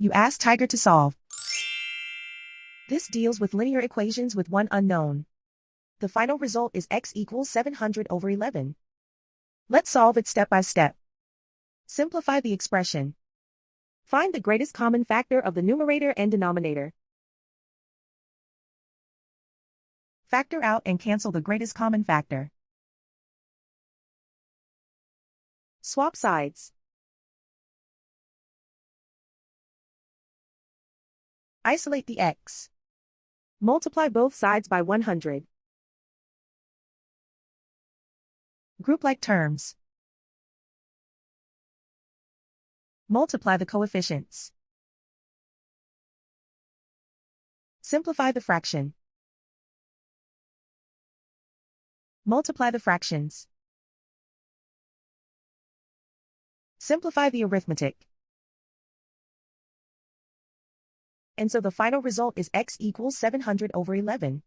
You ask Tiger to solve. This deals with linear equations with one unknown. The final result is x equals 700/11. Let's solve it step by step. Simplify the expression. Find the greatest common factor of the numerator and denominator. Factor out and cancel the greatest common factor. Swap sides. Isolate the x. Multiply both sides by 100. Group like terms. Multiply the coefficients. Simplify the fraction. Multiply the fractions. Simplify the arithmetic. And so the final result is x equals 700/11.